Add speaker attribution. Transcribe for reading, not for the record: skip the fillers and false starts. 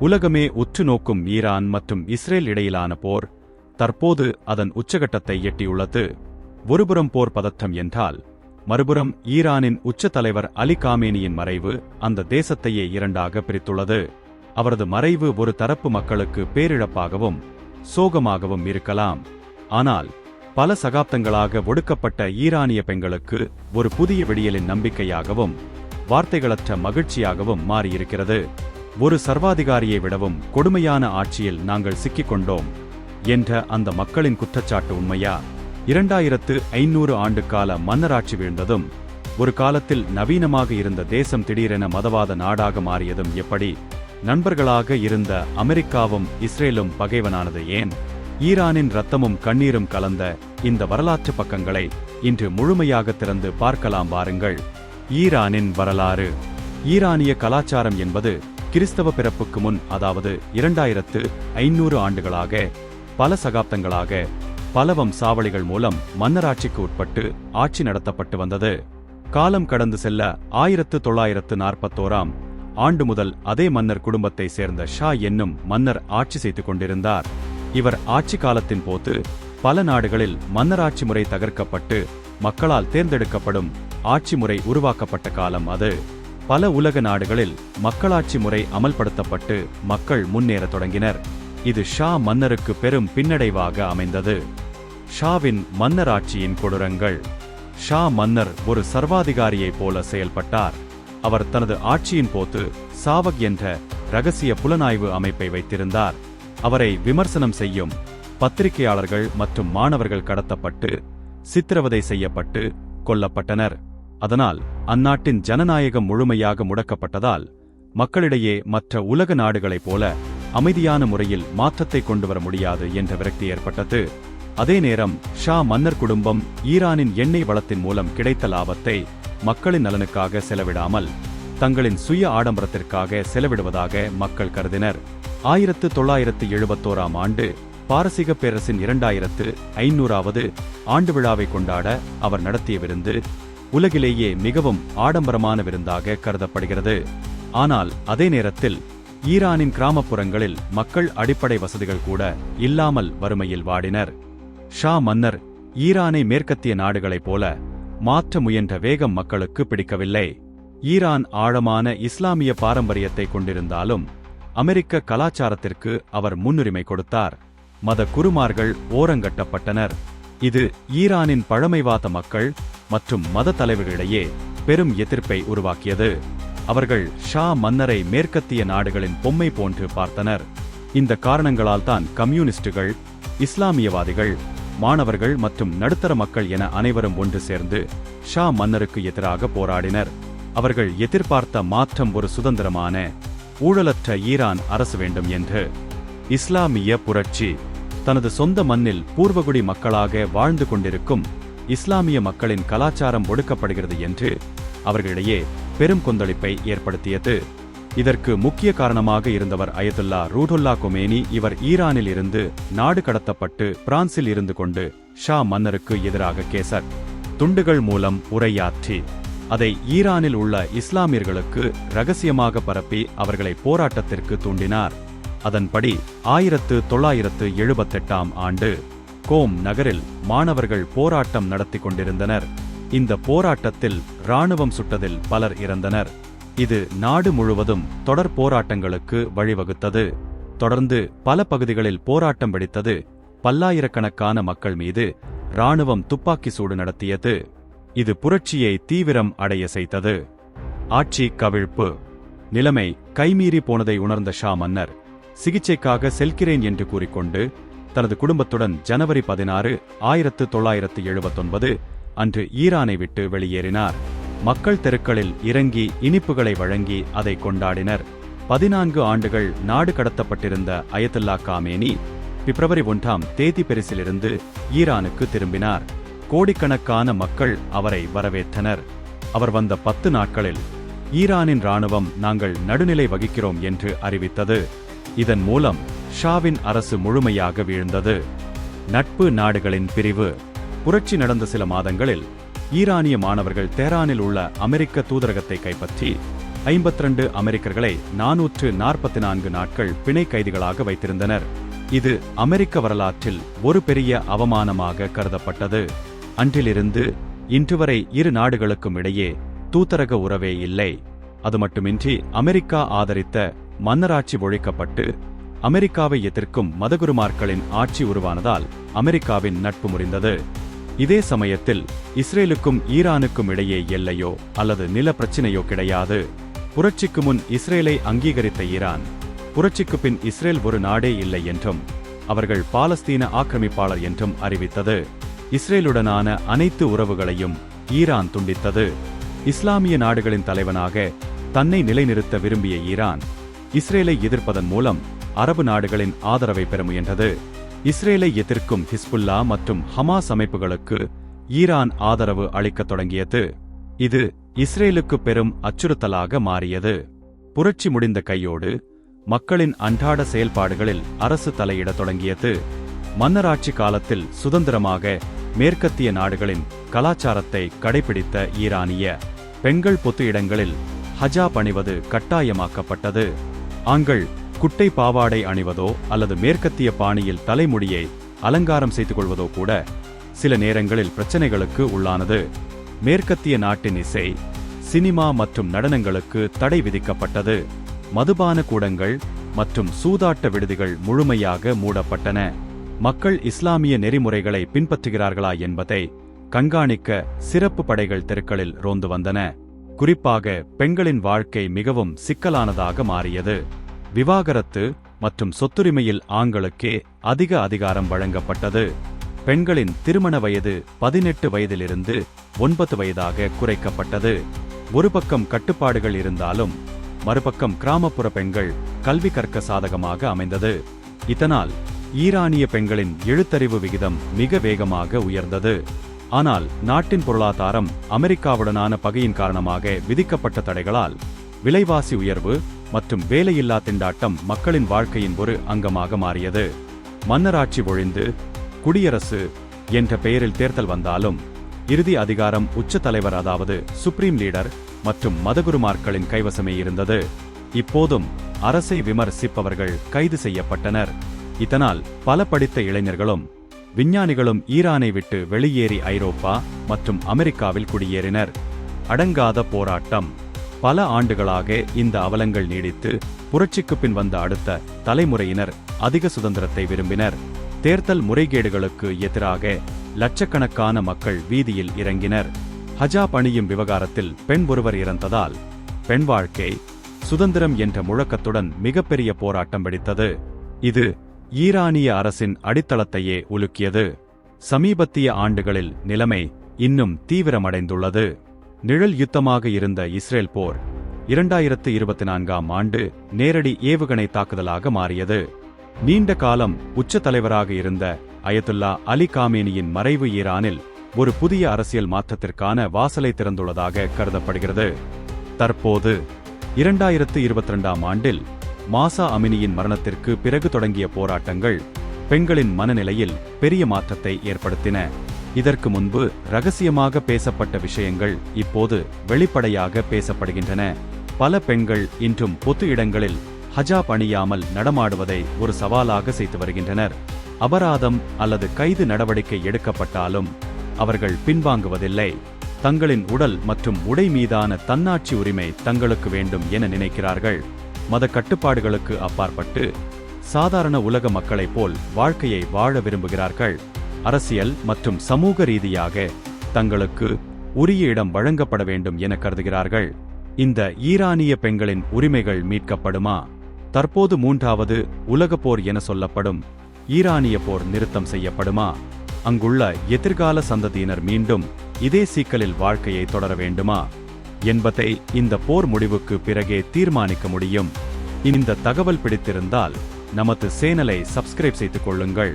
Speaker 1: உலகமே உற்று நோக்கும் ஈரான் மற்றும் இஸ்ரேல் இடையிலான போர் தற்போது அதன் உச்சகட்டத்தை எட்டியுள்ளது. ஒருபுறம் போர் பதற்றம் என்றால், மறுபுறம் ஈரானின் உச்ச தலைவர் அலி காமேனியின் மறைவு அந்த தேசத்தையே இரண்டாக பிரித்துள்ளது. அவரது மறைவு ஒரு தரப்பு மக்களுக்கு பேரிழப்பாகவும் சோகமாகவும் இருக்கலாம். ஆனால் பல சகாப்தங்களாக ஒடுக்கப்பட்ட ஈரானிய பெண்களுக்கு ஒரு புதிய விடியலின் நம்பிக்கையாகவும் வார்த்தைகளற்ற மகிழ்ச்சியாகவும் மாறியிருக்கிறது. ஒரு சர்வாதிகாரியை விடவும் கொடுமையான ஆட்சியில் நாங்கள் சிக்கிக்கொண்டோம் என்ற அந்த மக்களின் குற்றச்சாட்டு உண்மையா? 2500 ஆண்டுகால மன்னராட்சி வீழ்ந்ததும், ஒரு காலத்தில் நவீனமாக இருந்த தேசம் திடீரென மதவாத நாடாக மாறியதும் எப்படி? நண்பர்களாக இருந்த அமெரிக்காவும் இஸ்ரேலும் பகைவனானது ஏன்? ஈரானின் இரத்தமும் கண்ணீரும் கலந்த இந்த வரலாற்று பக்கங்களை இன்று முழுமையாக திறந்து பார்க்கலாம் வாருங்கள். ஈரானின் வரலாறு. ஈரானிய கலாச்சாரம் என்பது கிறிஸ்தவ பிறப்புக்கு முன், அதாவது 2500 ஆண்டுகளாக, பல சகாப்தங்களாக, பல வம்சாவளிகள் மூலம் மன்னராட்சிக்கு உட்பட்டு ஆட்சி நடத்தப்பட்டு வந்தது. காலம் கடந்து செல்ல 1941ஆம் ஆண்டு முதல் அதே மன்னர் குடும்பத்தை சேர்ந்த ஷா என்னும் மன்னர் ஆட்சி செய்து கொண்டிருந்தார். இவர் ஆட்சி காலத்தின் போது பல நாடுகளில் மன்னராட்சி முறை தகர்க்கப்பட்டு மக்களால் தேர்ந்தெடுக்கப்படும் ஆட்சி முறை உருவாக்கப்பட்ட காலம் அது. பல உலக நாடுகளில் மக்களாட்சி முறை அமல்படுத்தப்பட்டு மக்கள் முன்னேற தொடங்கினர். இது ஷா மன்னருக்கு பெரும் பின்னடைவாக அமைந்தது. ஷாவின் மன்னராட்சியின் கொடூரங்கள். ஷா மன்னர் ஒரு சர்வாதிகாரியைப் போல செயல்பட்டார். அவர் தனது ஆட்சியின் போது சாவக் என்ற இரகசிய புலனாய்வு அமைப்பை வைத்திருந்தார். அவரை விமர்சனம் செய்யும் பத்திரிகையாளர்கள் மற்றும் மாணவர்கள் கடத்தப்பட்டு சித்திரவதை செய்யப்பட்டு கொல்லப்பட்டனர். அதனால் அந்நாட்டின் ஜனநாயகம் முழுமையாக முடக்கப்பட்டதால் மக்களிடையே மற்ற உலக நாடுகளைப் போல அமைதியான முறையில் மாற்றத்தை கொண்டுவர முடியாது என்ற விரக்தி ஏற்பட்டது. அதே நேரம் ஷா மன்னர் குடும்பம் ஈரானின் எண்ணெய் வளத்தின் மூலம் கிடைத்த லாபத்தை மக்களின் நலனுக்காக செலவிடாமல் தங்களின் சுய ஆடம்பரத்திற்காக செலவிடுவதாக மக்கள் கருதினர். 1971ஆம் ஆண்டு பாரசீக பேரரசின் 2500வது ஆண்டு விழாவை கொண்டாட அவர் நடத்திய விருந்து உலகிலேயே மிகவும் ஆடம்பரமான விருந்தாக கருதப்படுகிறது. ஆனால் அதே நேரத்தில் ஈரானின் கிராமப்புறங்களில் மக்கள் அடிப்படை வசதிகள் கூட இல்லாமல் வறுமையில் வாடினர். ஷா மன்னர் ஈரானை மேற்கத்திய நாடுகளைப் போல மாற்ற முயன்ற வேகம் மக்களுக்கு பிடிக்கவில்லை. ஈரான் ஆழமான இஸ்லாமிய பாரம்பரியத்தை கொண்டிருந்தாலும் அமெரிக்க கலாச்சாரத்திற்கு அவர் முன்னுரிமை கொடுத்தார். மத குருமார்கள் ஓரங்கட்டப்பட்டனர். இது ஈரானின் பழமைவாத மக்கள் மற்றும் மத தலைவர்களிடையே பெரும் எதிர்ப்பை உருவாக்கியது. அவர்கள் ஷா மன்னரை மேற்கத்திய நாடுகளின் பொம்மை போன்று பார்த்தனர். இந்த காரணங்களால் தான் கம்யூனிஸ்டுகள், இஸ்லாமியவாதிகள், மாணவர்கள் மற்றும் நடுத்தர மக்கள் என அனைவரும் ஒன்று சேர்ந்து ஷா மன்னருக்கு எதிராக போராடினர். அவர்கள் எதிர்பார்த்த மாற்றம் ஒரு சுதந்திரமான, ஊழலற்ற ஈரான் அரசு வேண்டும் என்று. இஸ்லாமிய புரட்சி. தனது சொந்த மண்ணில் பூர்வகுடி மக்களாக வாழ்ந்து கொண்டிருக்கும் இஸ்லாமிய மக்களின் கலாச்சாரம் ஒடுக்கப்படுகிறது என்று அவர்களிடையே பெரும் கொந்தளிப்பை ஏற்படுத்தியது. இதற்கு முக்கிய காரணமாக இருந்தவர் அயதுல்லா ரூஹுல்லா கொமேனி. இவர் ஈரானில் இருந்து நாடு கடத்தப்பட்டு பிரான்சில் இருந்து கொண்டு ஷா மன்னருக்கு எதிராக கேசட் துண்டுகள் மூலம் உரையாற்றி அதை ஈரானில் உள்ள இஸ்லாமியர்களுக்கு இரகசியமாக பரப்பி அவர்களை போராட்டத்திற்கு தூண்டினார். அதன்படி 1978ஆம் ஆண்டு கோம் நகரில் மாணவர்கள் போராட்டம் நடத்தி கொண்டிருந்தனர். இந்த போராட்டத்தில் இராணுவம் சுட்டதில் பலர் இறந்தனர். இது நாடு முழுவதும் தொடர் போராட்டங்களுக்கு வழிவகுத்தது. தொடர்ந்து பல பகுதிகளில் போராட்டம் வெடித்தது. பல்லாயிரக்கணக்கான மக்கள் மீது இராணுவம் துப்பாக்கி சூடு நடத்தியது. இது புரட்சியை தீவிரம் அடைய செய்தது. ஆட்சி கவிழ்ப்பு. நிலைமை கைமீறி போனதை உணர்ந்த ஷா மன்னர் சிகிச்சைக்காக செல்கிறேன் என்று கூறிக்கொண்டு தனது குடும்பத்துடன் ஜனவரி 16, 1979 அன்று ஈரானை விட்டு வெளியேறினார். மக்கள் தெருக்களில் இறங்கி இனிப்புகளை வழங்கி அதை கொண்டாடினர். 14 ஆண்டுகள் நாடு கடத்தப்பட்டிருந்த அயதுல்லா காமேனி பிப்ரவரி 1ஆம் தேதி பெரிசிலிருந்து ஈரானுக்கு திரும்பினார். கோடிக்கணக்கான மக்கள் அவரை வரவேற்றனர். அவர் வந்த 10 நாட்களில் ஈரானின் இராணுவம் நாங்கள் நடுநிலை வகிக்கிறோம் என்று அறிவித்தது. இதன் மூலம் ஷாவின் அரசு முழுமையாக வீழ்ந்தது. நட்பு நாடுகளின் பிரிவு. புரட்சி நடந்த சில மாதங்களில் ஈரானிய மாணவர்கள் தெஹ்ரானில் உள்ள அமெரிக்க தூதரகத்தை கைப்பற்றி 52 அமெரிக்கர்களை 444 நாட்கள் பிணை கைதிகளாக வைத்திருந்தனர். இது அமெரிக்க வரலாற்றில் ஒரு பெரிய அவமானமாக கருதப்பட்டது. அன்றிலிருந்து இன்று வரை இரு நாடுகளுக்கும் இடையே தூதரக உறவே இல்லை. அது மட்டுமின்றி அமெரிக்கா ஆதரித்த மன்னராட்சி ஒழிக்கப்பட்டு அமெரிக்காவை எதிர்க்கும் மதகுருமார்களின் ஆட்சி உருவானதால் அமெரிக்காவின் நட்பு முறிந்தது. இதே சமயத்தில் இஸ்ரேலுக்கும் ஈரானுக்கும் இடையே எல்லையோ அல்லது நில பிரச்சினையோ கிடையாது. புரட்சிக்கு முன் இஸ்ரேலை அங்கீகரித்த ஈரான் புரட்சிக்கு பின் இஸ்ரேல் ஒரு நாடே இல்லை என்றும் அவர்கள் பாலஸ்தீன ஆக்கிரமிப்பாளர் என்றும் அறிவித்தது. இஸ்ரேலுடனான அனைத்து உறவுகளையும் ஈரான் துண்டித்தது. இஸ்லாமிய நாடுகளின் தலைவனாக தன்னை நிலைநிறுத்த விரும்பிய ஈரான் இஸ்ரேலை எதிர்ப்பதன் மூலம் அரபு நாடுகளின் ஆதரவை பெற முயன்றது. இஸ்ரேலை எதிர்க்கும் ஹிஸ்புல்லா மற்றும் ஹமாஸ் அமைப்புகளுக்கு ஈரான் ஆதரவு அளிக்கத் தொடங்கியது. இது இஸ்ரேலுக்கு பெரும் அச்சுறுத்தலாக மாறியது. புரட்சி முடிந்த கையோடு மக்களின் அன்றாட செயல்பாடுகளில் அரசு தலையிடத் தொடங்கியது. மன்னராட்சி காலத்தில் சுதந்திரமாக மேற்கத்திய நாடுகளின் கலாச்சாரத்தை கடைபிடித்த ஈரானிய பெண்கள் பொது இடங்களில் ஹஜாப் அணிவது கட்டாயமாக்கப்பட்டது. ஆண்கள் குட்டை பாவாடை அணிவதோ அல்லது மேற்கத்திய பாணியில் தலைமுடியை அலங்காரம் செய்து கொள்வதோ கூட சில நேரங்களில் பிரச்சனைகளுக்கு உள்ளானது. மேற்கத்திய நாட்டின் இசை, சினிமா மற்றும் நடனங்களுக்கு தடை விதிக்கப்பட்டது. மதுபான கூடங்கள் மற்றும் சூதாட்ட விடுதிகள் முழுமையாக மூடப்பட்டன. மக்கள் இஸ்லாமிய நெறிமுறைகளை பின்பற்றுகிறார்களா என்பதை கண்காணிக்க சிறப்பு படைகள் தெருக்களில் ரோந்து வந்தன. குறிப்பாக பெண்களின் வாழ்க்கை மிகவும் சிக்கலானதாக மாறியது. விவாகரத்து மற்றும் சொத்துரிமையில் ஆண்களுக்கே அதிக அதிகாரம் வழங்கப்பட்டது. பெண்களின் திருமண வயது 18 வயதிலிருந்து 9 வயதாக குறைக்கப்பட்டது. ஒரு பக்கம் கட்டுப்பாடுகள் இருந்தாலும் மறுபக்கம் கிராமப்புற பெண்கள் கல்வி கற்க சாதகமாக அமைந்தது. இதனால் ஈரானிய பெண்களின் எழுத்தறிவு விகிதம் மிக வேகமாக உயர்ந்தது. ஆனால் நாட்டின் பொருளாதாரம் அமெரிக்காவுடனான பகையின் காரணமாக விதிக்கப்பட்ட தடைகளால் விலைவாசி உயர்வு மற்றும் வேலையில்லா திண்டாட்டம் மக்களின் வாழ்க்கையின் ஒரு அங்கமாக மாறியது. மன்னராட்சி ஒழிந்து குடியரசு என்ற பெயரில் தேர்தல் வந்தாலும் இறுதி அதிகாரம் உச்ச தலைவர் அதாவது சுப்ரீம் லீடர் மற்றும் மதகுருமார்களின் கைவசமே இருந்தது. இப்போதும் அரசை விமர்சிப்பவர்கள் கைது செய்யப்பட்டனர். இதனால் பல படித்த இளைஞர்களும் விஞ்ஞானிகளும் ஈரானை விட்டு வெளியேறி ஐரோப்பா மற்றும் அமெரிக்காவில் குடியேறினர். அடங்காத போராட்டம். பல ஆண்டுகளாக இந்த அவலங்கள் நீடித்து புரட்சிக்கு பின் வந்த அடுத்த தலைமுறையினர் அதிக சுதந்திரத்தை விரும்பினர். தேர்தல் முறைகேடுகளுக்கு எதிராக லட்சக்கணக்கான மக்கள் வீதியில் இறங்கினர். ஹஜாப் அணியும் விவகாரத்தில் பெண் ஒருவர் இறந்ததால் பெண் வாழ்க்கை சுதந்திரம் என்ற முழக்கத்துடன் மிகப்பெரிய போராட்டம் வெடித்தது. இது ஈரானிய அரசின் அடித்தளத்தையே உலுக்கியது. சமீபத்திய ஆண்டுகளில் நிலைமை இன்னும் தீவிரமடைந்துள்ளது. நிழல் யுத்தமாக இருந்த இஸ்ரேல் போர் 2024ஆம் ஆண்டு நேரடி ஏவுகணை தாக்குதலாக மாறியது. நீண்ட காலம் உச்ச தலைவராக இருந்த அயதுல்லா அலி காமேனியின் மறைவு ஈரானில் ஒரு புதிய அரசியல் மாற்றத்திற்கான வாசலை திறந்துள்ளதாக கருதப்படுகிறது. தற்போது 2022ஆம் ஆண்டில் மாசா அமினியின் மரணத்திற்கு பிறகு தொடங்கிய போராட்டங்கள் பெண்களின் மனநிலையில் பெரிய மாற்றத்தை ஏற்படுத்தின. இதற்கு முன்பு ரகசியமாக பேசப்பட்ட விஷயங்கள் இப்போது வெளிப்படையாக பேசப்படுகின்றன. பல பெண்கள் இன்றும் பொது இடங்களில் ஹஜாப் அணியாமல் நடமாடுவதை ஒரு சவாலாக செய்து வருகின்றனர். அபராதம் அல்லது கைது நடவடிக்கை எடுக்கப்பட்டாலும் அவர்கள் பின்வாங்குவதில்லை. தங்களின் உடல் மற்றும் உடை மீதான தன்னாட்சி உரிமை தங்களுக்கு வேண்டும் என நினைக்கிறார்கள். மத கட்டுப்பாடுகளுக்கு அப்பாற்பட்டு சாதாரண உலக மக்களைப் போல் வாழ்க்கையை வாழ விரும்புகிறார்கள். அரசியல் மற்றும் சமூக ரீதியாக தங்களுக்கு உரிய இடம் வழங்கப்பட வேண்டும் என கருதுகிறார்கள். இந்த ஈரானிய பெண்களின் உரிமைகள் மீட்கப்படுமா? தற்போது 3வது உலகப் போர் என சொல்லப்படும் ஈரானிய போர் நிறுத்தம் செய்யப்படுமா? அங்குள்ள எதிர்கால சந்ததியினர் மீண்டும் இதே சிக்கலில் வாழ்க்கையை தொடர வேண்டுமா என்பதை இந்த போர் முடிவுக்கு பிறகே தீர்மானிக்க முடியும். இந்த தகவல் பிடித்திருந்தால் நமது சேனலை சப்ஸ்கிரைப் செய்து கொள்ளுங்கள்.